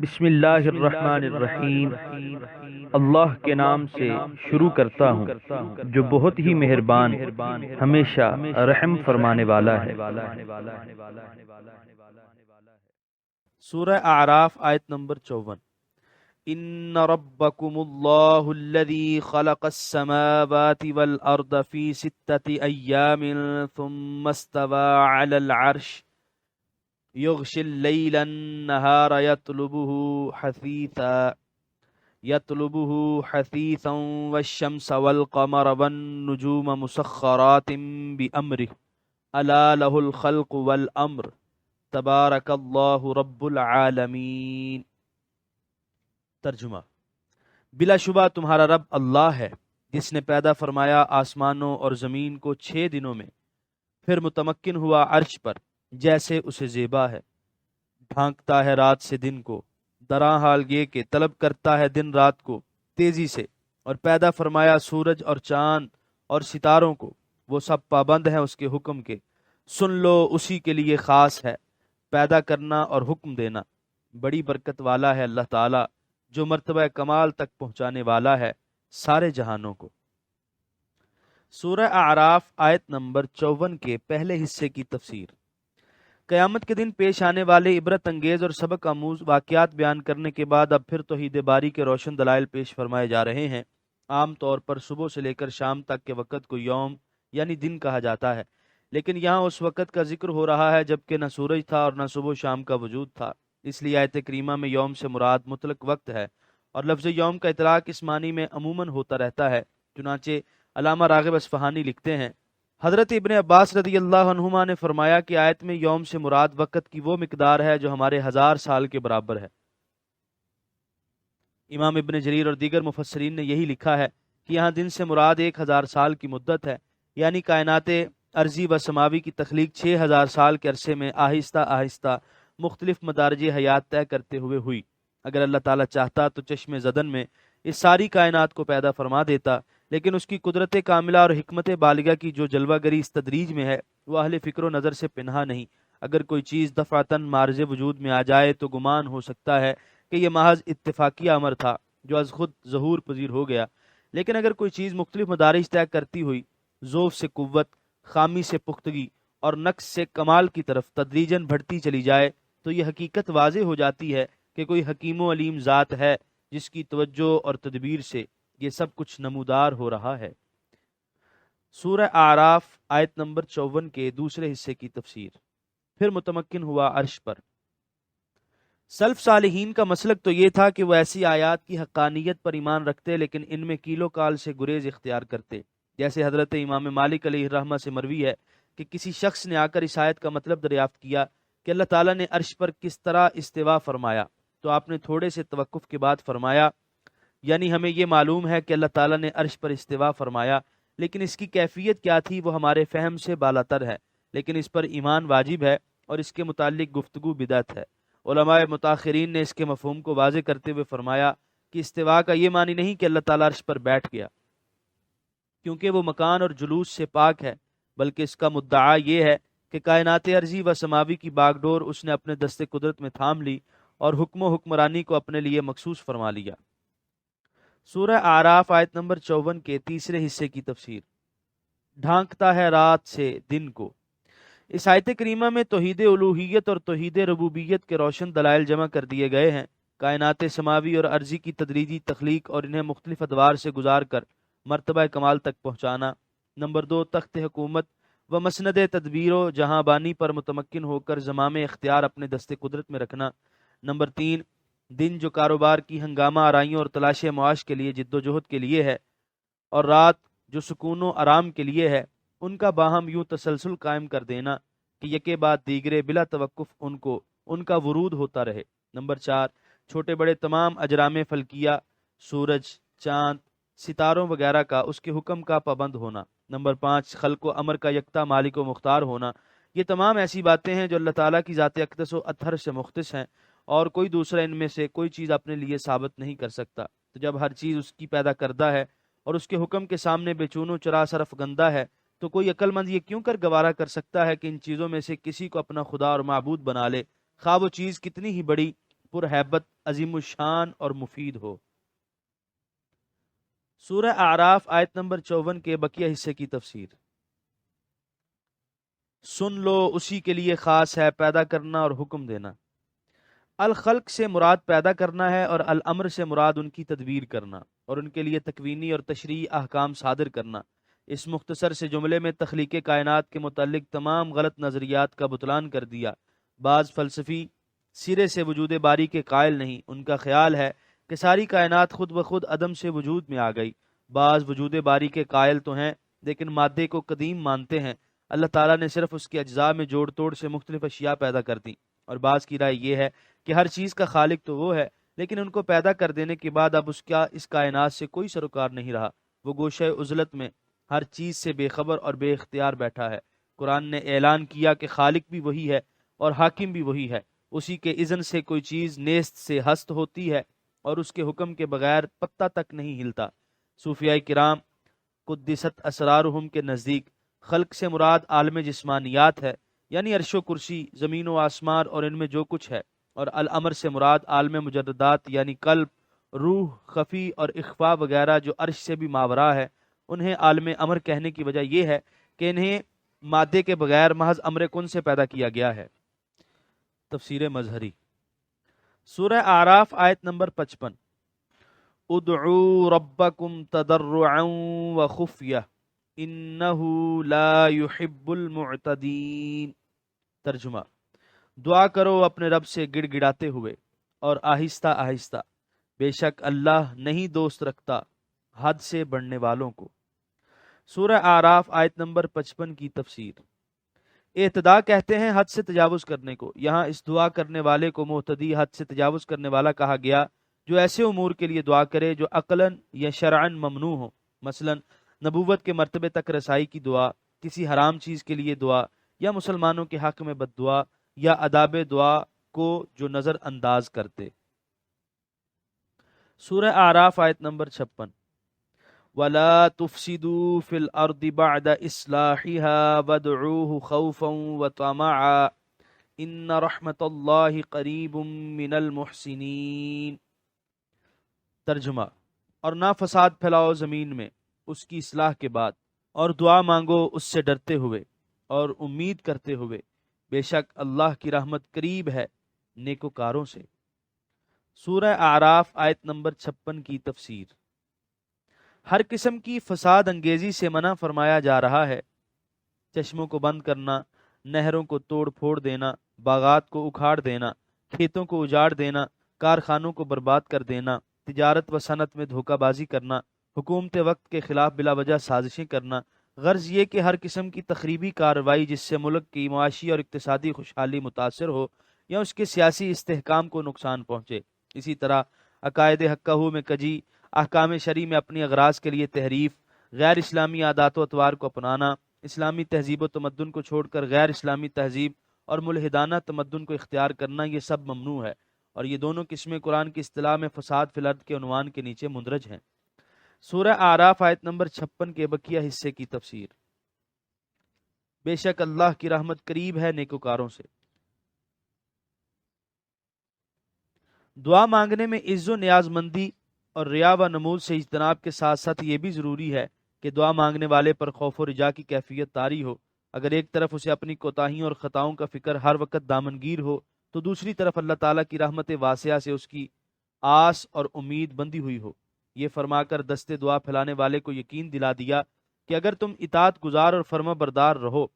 بسم اللہ الرحمن الرحیم۔ اللہ کے نام سے شروع کرتا ہوں جو بہت ہی مہربان ہمیشہ رحم فرمانے والا ہے۔ سورہ اعراف آیت نمبر 54۔ ان ربکم اللہ الذی خلق السماوات والارض فی 6 ایام ثم استوى علی العرش یغشی اللیل النہار یطلبه حثیثا والشمس والقمر والنجوم مسخرات بأمرہ الا له الخلق والامر تبارک اللہ رب العالمین۔ ترجمہ: بلا شبہ تمہارا رب اللہ ہے جس نے پیدا فرمایا آسمانوں اور زمین کو 6 دنوں میں، پھر متمکن ہوا عرش پر جیسے اسے زیبا ہے، ڈھانکتا ہے رات سے دن کو، درا حال یہ کہ طلب کرتا ہے دن رات کو تیزی سے، اور پیدا فرمایا سورج اور چاند اور ستاروں کو، وہ سب پابند ہیں اس کے حکم کے، سن لو اسی کے لیے خاص ہے پیدا کرنا اور حکم دینا، بڑی برکت والا ہے اللہ تعالی جو مرتبہ کمال تک پہنچانے والا ہے سارے جہانوں کو۔ سورہ اعراف آیت نمبر 54 کے پہلے حصے کی تفسیر۔ قیامت کے دن پیش آنے والے عبرت انگیز اور سبق آموز واقعات بیان کرنے کے بعد اب پھر توحید باری کے روشن دلائل پیش فرمائے جا رہے ہیں۔ عام طور پر صبح سے لے کر شام تک کے وقت کو یوم یعنی دن کہا جاتا ہے، لیکن یہاں اس وقت کا ذکر ہو رہا ہے جبکہ نہ سورج تھا اور نہ صبح و شام کا وجود تھا، اس لیے آیت کریمہ میں یوم سے مراد مطلق وقت ہے، اور لفظ یوم کا اطلاق اس معنی میں عموماً ہوتا رہتا ہے۔ چنانچہ علامہ راغب اصفہانی لکھتے ہیں، حضرت ابن عباس رضی اللہ عنہما نے فرمایا کہ آیت میں یوم سے مراد وقت کی وہ مقدار ہے جو ہمارے 1000 سال کے برابر ہے۔ امام ابن جریر اور دیگر مفسرین نے یہی لکھا ہے کہ یہاں دن سے مراد 1000 سال کی مدت ہے، یعنی کائنات ارضی و سماوی کی تخلیق 6000 سال کے عرصے میں آہستہ آہستہ مختلف مدارج حیات طے کرتے ہوئے ہوئی۔ اگر اللہ تعالیٰ چاہتا تو چشم زدن میں اس ساری کائنات کو پیدا فرما دیتا، لیکن اس کی قدرت کاملہ اور حکمت بالغہ کی جو جلوہ گری اس تدریج میں ہے وہ اہل فکر و نظر سے پنہا نہیں۔ اگر کوئی چیز دفعتاً معرض وجود میں آ جائے تو گمان ہو سکتا ہے کہ یہ محض اتفاقی امر تھا جو از خود ظہور پذیر ہو گیا، لیکن اگر کوئی چیز مختلف مدارج طے کرتی ہوئی ضعف سے قوت، خامی سے پختگی اور نقص سے کمال کی طرف تدریجاً بڑھتی چلی جائے تو یہ حقیقت واضح ہو جاتی ہے کہ کوئی حکیم و علیم ذات ہے جس کی توجہ اور تدبیر سے یہ سب کچھ نمودار ہو رہا ہے۔ سورہ اعراف آیت نمبر 54 کے دوسرے حصے کی تفسیر۔ پھر متمکن ہوا عرش پر۔ سلف صالحین کا مسلک تو یہ تھا کہ وہ ایسی آیات کی حقانیت پر ایمان رکھتے لیکن ان میں کیل و کال سے گریز اختیار کرتے، جیسے حضرت امام مالک علیہ الرحمہ سے مروی ہے کہ کسی شخص نے آ کر اس آیت کا مطلب دریافت کیا کہ اللہ تعالیٰ نے عرش پر کس طرح استوا فرمایا، تو آپ نے تھوڑے سے توقف کے بعد فرمایا، یعنی ہمیں یہ معلوم ہے کہ اللہ تعالیٰ نے عرش پر استوا فرمایا، لیکن اس کی کیفیت کیا تھی وہ ہمارے فہم سے بالاتر ہے، لیکن اس پر ایمان واجب ہے اور اس کے متعلق گفتگو بدعت ہے۔ علماء متاخرین نے اس کے مفہوم کو واضح کرتے ہوئے فرمایا کہ استوا کا یہ معنی نہیں کہ اللہ تعالیٰ عرش پر بیٹھ گیا، کیونکہ وہ مکان اور جلوس سے پاک ہے، بلکہ اس کا مدعا یہ ہے کہ کائنات ارضی و سماوی کی باغ ڈور اس نے اپنے دست قدرت میں تھام لی اور حکم و حکمرانی کو اپنے لیے مخصوص فرما لیا۔ سورہ اعراف آیت نمبر 54 کے تیسرے حصے کی تفسیر۔ ڈھانکتا ہے رات سے دن کو۔ اس آیت کریمہ میں توحید الوہیت اور توحید ربوبیت کے روشن دلائل جمع کر دیے گئے ہیں۔ کائنات سماوی اور ارضی کی تدریجی تخلیق اور انہیں مختلف ادوار سے گزار کر مرتبہ کمال تک پہنچانا۔ نمبر 2، تخت حکومت و مسند تدبیر و جہاں بانی پر متمکن ہو کر زمام اختیار اپنے دست قدرت میں رکھنا۔ نمبر 3، دن جو کاروبار کی ہنگامہ آرائیوں اور تلاش معاش کے لیے جد و جہد کے لیے ہے، اور رات جو سکون و آرام کے لیے ہے، ان کا باہم یوں تسلسل قائم کر دینا کہ یکے بعد دیگرے بلا توقف ان کا ورود ہوتا رہے۔ نمبر 4، چھوٹے بڑے تمام اجرام فلکیہ، سورج، چاند، ستاروں وغیرہ کا اس کے حکم کا پابند ہونا۔ نمبر 5، خلق و امر کا یکتا مالک و مختار ہونا۔ یہ تمام ایسی باتیں ہیں جو اللہ تعالیٰ کی ذات اقدس و اطہر سے مختص ہیں اور کوئی دوسرا ان میں سے کوئی چیز اپنے لیے ثابت نہیں کر سکتا۔ تو جب ہر چیز اس کی پیدا کردہ ہے اور اس کے حکم کے سامنے بے چون و چرا صرف گندہ ہے، تو کوئی عقل مند یہ کیوں کر گوارا کر سکتا ہے کہ ان چیزوں میں سے کسی کو اپنا خدا اور معبود بنا لے، خواہ وہ چیز کتنی ہی بڑی پرہیبت، عظیم الشان اور مفید ہو۔ سورہ اعراف آیت نمبر 54 کے بقیہ حصے کی تفسیر۔ سن لو، اسی کے لیے خاص ہے پیدا کرنا اور حکم دینا۔ الخلق سے مراد پیدا کرنا ہے، اور الامر سے مراد ان کی تدبیر کرنا اور ان کے لیے تکوینی اور تشریعی احکام صادر کرنا۔ اس مختصر سے جملے میں تخلیق کائنات کے متعلق تمام غلط نظریات کا بطلان کر دیا۔ بعض فلسفی سرے سے وجود باری کے قائل نہیں، ان کا خیال ہے کہ ساری کائنات خود بخود عدم سے وجود میں آ گئی۔ بعض وجود باری کے قائل تو ہیں لیکن مادے کو قدیم مانتے ہیں، اللہ تعالیٰ نے صرف اس کے اجزاء میں جوڑ توڑ سے مختلف اشیاء پیدا کر دیں۔ اور بعض کی رائے یہ ہے کہ ہر چیز کا خالق تو وہ ہے، لیکن ان کو پیدا کر دینے کے بعد اب اس کائنات سے کوئی سروکار نہیں رہا، وہ گوشہ عزلت میں ہر چیز سے بے خبر اور بے اختیار بیٹھا ہے۔ قرآن نے اعلان کیا کہ خالق بھی وہی ہے اور حاکم بھی وہی ہے، اسی کے اذن سے کوئی چیز نیست سے ہست ہوتی ہے اور اس کے حکم کے بغیر پتہ تک نہیں ہلتا۔ صوفیاء کرام قدست اسرارہم کے نزدیک خلق سے مراد عالم جسمانیات ہے، یعنی عرش و کرسی، زمین و آسمان اور ان میں جو کچھ ہے، اور الامر سے مراد عالم مجردات یعنی قلب، روح، خفی اور اخفا وغیرہ جو عرش سے بھی ماورا ہے۔ انہیں عالم امر کہنے کی وجہ یہ ہے کہ انہیں مادے کے بغیر محض امر کن سے پیدا کیا گیا ہے۔ تفسیر مظہری۔ سورہ اعراف آیت نمبر 55۔ ادعوا ربکم تضرعا وخفیہ انہ لا يحب المعتدین۔ ترجمہ: دعا کرو اپنے رب سے گڑ گڑاتے ہوئے اور آہستہ آہستہ، بے شک اللہ نہیں دوست رکھتا حد سے بڑھنے والوں کو۔ سورہ اعراف آیت نمبر 55 کی تفسیر۔ اعتداء کہتے ہیں حد سے تجاوز کرنے کو۔ یہاں اس دعا کرنے والے کو معتدی، حد سے تجاوز کرنے والا کہا گیا جو ایسے امور کے لیے دعا کرے جو عقلاً یا شرعاً ممنوع ہو، مثلا نبوت کے مرتبے تک رسائی کی دعا، کسی حرام چیز کے لیے دعا، یا مسلمانوں کے حق میں بد دعا، یا آداب دعا کو جو نظر انداز کرتے۔ سورہ اعراف آیت نمبر 56۔ وَلَا تُفْسِدُوا فِي الْأَرْضِ بَعْدَ إِصْلَاحِهَا وَادْعُوهُ خَوْفًا وَطَمَعًا إِنَّ رَحْمَتَ اللَّهِ قَرِيبٌ مِّنَ الْمُحْسِنِينَ۔ ترجمہ: اور نہ فساد پھیلاؤ زمین میں اس کی اصلاح کے بعد، اور دعا مانگو اس سے ڈرتے ہوئے اور امید کرتے ہوئے، بے شک اللہ کی رحمت قریب ہے نیکوکاروں سے۔ سورہ اعراف آیت نمبر 56 کی تفسیر۔ ہر قسم کی فساد انگیزی سے منع فرمایا جا رہا ہے۔ چشموں کو بند کرنا، نہروں کو توڑ پھوڑ دینا، باغات کو اکھاڑ دینا، کھیتوں کو اجاڑ دینا، کارخانوں کو برباد کر دینا، تجارت و صنعت میں دھوکہ بازی کرنا، حکومت وقت کے خلاف بلا وجہ سازشیں کرنا، غرض یہ کہ ہر قسم کی تخریبی کارروائی جس سے ملک کی معاشی اور اقتصادی خوشحالی متاثر ہو یا اس کے سیاسی استحکام کو نقصان پہنچے۔ اسی طرح عقائد حقہ میں کجی، احکام شرعی میں اپنی اغراض کے لیے تحریف، غیر اسلامی عادات و اطوار کو اپنانا، اسلامی تہذیب و تمدن کو چھوڑ کر غیر اسلامی تہذیب اور ملحدانہ تمدن کو اختیار کرنا، یہ سب ممنوع ہے، اور یہ دونوں قسمیں قرآن کی اصطلاح میں فساد فی الارض کے عنوان کے نیچے مندرج ہیں۔ سورہ اعراف آیت نمبر 56 کے بقیہ حصے کی تفسیر۔ بے شک اللہ کی رحمت قریب ہے نیکوکاروں سے۔ دعا مانگنے میں عز و نیاز مندی اور ریا و نمود سے اجتناب کے ساتھ ساتھ یہ بھی ضروری ہے کہ دعا مانگنے والے پر خوف و رجا کی کیفیت طاری ہو۔ اگر ایک طرف اسے اپنی کوتاہیوں اور خطاؤں کا فکر ہر وقت دامنگیر ہو، تو دوسری طرف اللہ تعالیٰ کی رحمت واسعہ سے اس کی آس اور امید بندھی ہوئی ہو۔ یہ فرما کر دستے دعا پھیلانے والے کو یقین دلا دیا کہ اگر تم اطاعت گزار اور فرما بردار رہو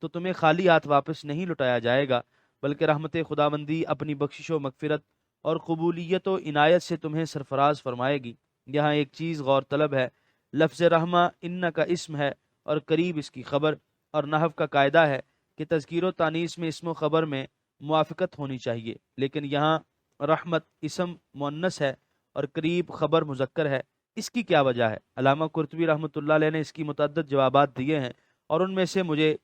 تو تمہیں خالی ہاتھ واپس نہیں لوٹایا جائے گا، بلکہ رحمت خداوندی اپنی بخشش و مغفرت اور قبولیت و عنایت سے تمہیں سرفراز فرمائے گی۔ یہاں ایک چیز غور طلب ہے، لفظ رحمہ ان کا اسم ہے اور قریب اس کی خبر، اور نحو کا قاعدہ ہے کہ تذکیر و تانیث میں اسم و خبر میں موافقت ہونی چاہیے، لیکن یہاں رحمت اسم مؤنث ہے اور قریب خبر مذکر ہے۔ اس کی کیا وجہ ہے؟ علامہ قرطبی رحمۃ اللہ علیہ نے اس کی متعدد جوابات دیے ہیں، اور ان میں سے مجھے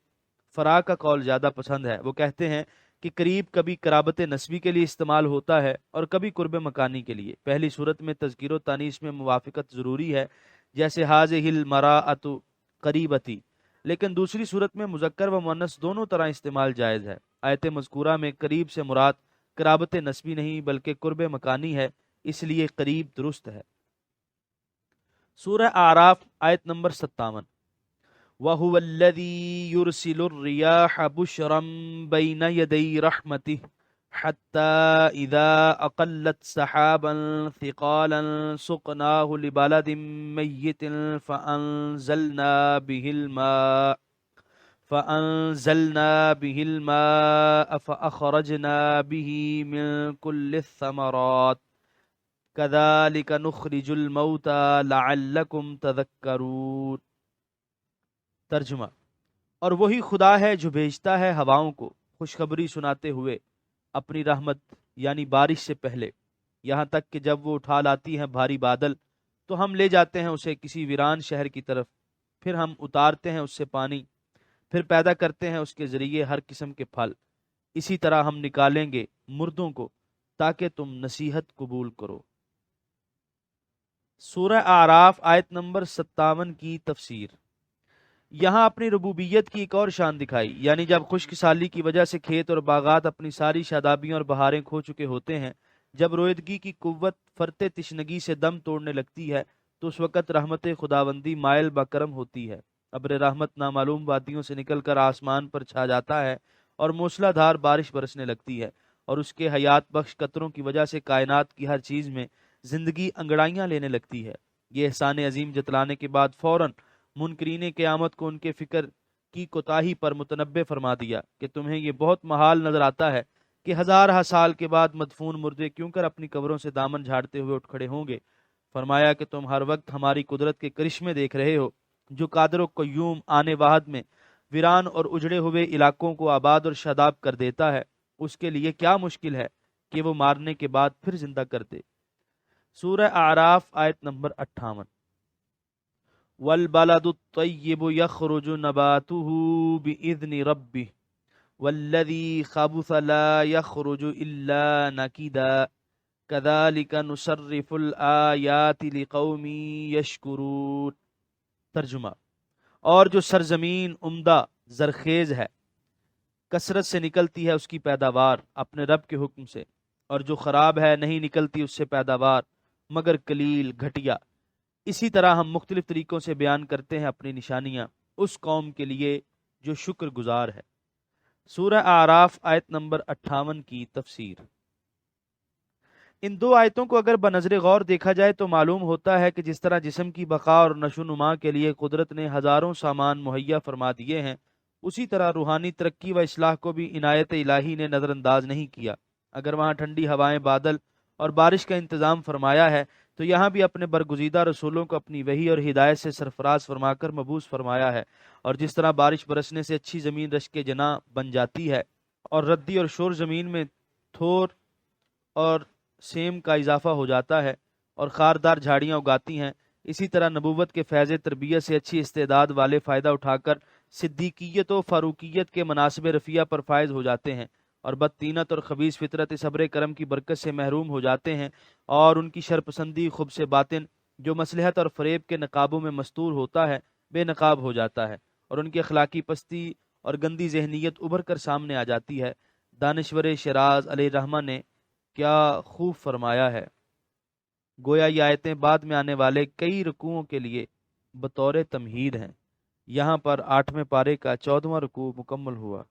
فرا کا قول زیادہ پسند ہے۔ وہ کہتے ہیں کہ قریب کبھی قرابت نسبی کے لیے استعمال ہوتا ہے اور کبھی قرب مکانی کے لیے۔ پہلی صورت میں تذکیر و تانیث میں موافقت ضروری ہے، جیسے حاذہ المراۃ قریبتی، لیکن دوسری صورت میں مذکر و مؤنث دونوں طرح استعمال جائز ہے۔ آیت مذکورہ میں قریب سے مراد قرابت نسبی نہیں بلکہ قرب مکانی ہے، اس لیے قریب درست ہے۔ سورہ اعراف آیت نمبر 57، وَهُوَ الَّذِي يُرْسِلُ الرِّيَاحَ بُشْرًا بَيْنَ يَدَيْ رَحْمَتِهِ حَتَّى إِذَا أَقَلَّتْ سَحَابًا ثِقَالًا سُقْنَاهُ لِبَلَدٍ مَيِّتٍ فأنزلنا به الماء فأخرجنا به من كل الثمرات كذلك نخرج الموتى لعلكم تذكرون۔ ترجمہ، اور وہی خدا ہے جو بھیجتا ہے ہواؤں کو خوشخبری سناتے ہوئے اپنی رحمت یعنی بارش سے پہلے، یہاں تک کہ جب وہ اٹھا لاتی ہیں بھاری بادل تو ہم لے جاتے ہیں اسے کسی ویران شہر کی طرف، پھر ہم اتارتے ہیں اس سے پانی، پھر پیدا کرتے ہیں اس کے ذریعے ہر قسم کے پھل، اسی طرح ہم نکالیں گے مردوں کو تاکہ تم نصیحت قبول کرو۔ سورہ اعراف آیت نمبر 57 کی تفسیر۔ یہاں اپنی ربوبیت کی ایک اور شان دکھائی، یعنی جب خشک سالی کی وجہ سے کھیت اور باغات اپنی ساری شادابیاں اور بہاریں کھو چکے ہوتے ہیں، جب رویدگی کی قوت فرتے تشنگی سے دم توڑنے لگتی ہے تو اس وقت رحمت خداوندی مائل بکرم ہوتی ہے، ابر رحمت نامعلوم وادیوں سے نکل کر آسمان پر چھا جاتا ہے اور موسلا دھار بارش برسنے لگتی ہے، اور اس کے حیات بخش قطروں کی وجہ سے کائنات کی ہر چیز میں زندگی انگڑائیاں لینے لگتی ہے۔ یہ احسان عظیم جتلانے کے بعد فوراً منکرین قیامت کو ان کے فکر کی کوتاہی پر متنبہ فرما دیا کہ تمہیں یہ بہت محال نظر آتا ہے کہ ہزارہ سال کے بعد مدفون مردے کیوں کر اپنی قبروں سے دامن جھاڑتے ہوئے اٹھ کھڑے ہوں گے۔ فرمایا کہ تم ہر وقت ہماری قدرت کے کرشمے دیکھ رہے ہو، جو قادر و قیوم آنے واحد میں ویران اور اجڑے ہوئے علاقوں کو آباد اور شاداب کر دیتا ہے، اس کے لیے کیا مشکل ہے کہ وہ مارنے کے بعد پھر زندہ کر دے۔ سورہ اعراف آیت نمبر 58، والبلد الطیب یخرج نباته بإذن ربه والذی خبث لا یخرج الا نکدا کذالک نصرف الآیات لقوم یشکرون۔ ترجمہ، اور جو سرزمین عمدہ زرخیز ہے، کثرت سے نکلتی ہے اس کی پیداوار اپنے رب کے حکم سے، اور جو خراب ہے نہیں نکلتی اس سے پیداوار مگر قلیل گھٹیا، اسی طرح ہم مختلف طریقوں سے بیان کرتے ہیں اپنی نشانیاں اس قوم کے لیے جو شکر گزار ہے۔ سورہ اعراف آیت نمبر 58 کی تفسیر۔ ان دو آیتوں کو اگر بنظر غور دیکھا جائے تو معلوم ہوتا ہے کہ جس طرح جسم کی بقا اور نشو و نما کے لیے قدرت نے ہزاروں سامان مہیا فرما دیے ہیں، اسی طرح روحانی ترقی و اصلاح کو بھی عنایت الہی نے نظر انداز نہیں کیا۔ اگر وہاں ٹھنڈی ہوائیں، بادل اور بارش کا انتظام فرمایا ہے تو یہاں بھی اپنے برگزیدہ رسولوں کو اپنی وحی اور ہدایت سے سرفراز فرما کر مبعوث فرمایا ہے، اور جس طرح بارش برسنے سے اچھی زمین رشک جناح بن جاتی ہے اور ردی اور شور زمین میں تھور اور سیم کا اضافہ ہو جاتا ہے اور خاردار جھاڑیاں اگاتی ہیں، اسی طرح نبوت کے فیض تربیت سے اچھی استعداد والے فائدہ اٹھا کر صدیقیت و فاروقیت کے مناصب رفیع پر فائز ہو جاتے ہیں، اور بدطینت اور خبیث فطرت صبر کرم کی برکت سے محروم ہو جاتے ہیں، اور ان کی شرپسندی خبث باطن جو مصلحت اور فریب کے نقابوں میں مستور ہوتا ہے بے نقاب ہو جاتا ہے، اور ان کی اخلاقی پستی اور گندی ذہنیت ابھر کر سامنے آ جاتی ہے۔ دانشور شیراز علیہ الرحمہ نے کیا خوب فرمایا ہے، گویا یہ آیتیں بعد میں آنے والے کئی رکوعوں کے لیے بطور تمہید ہیں۔ یہاں پر 8ویں پارے کا 14واں رکوع مکمل ہوا۔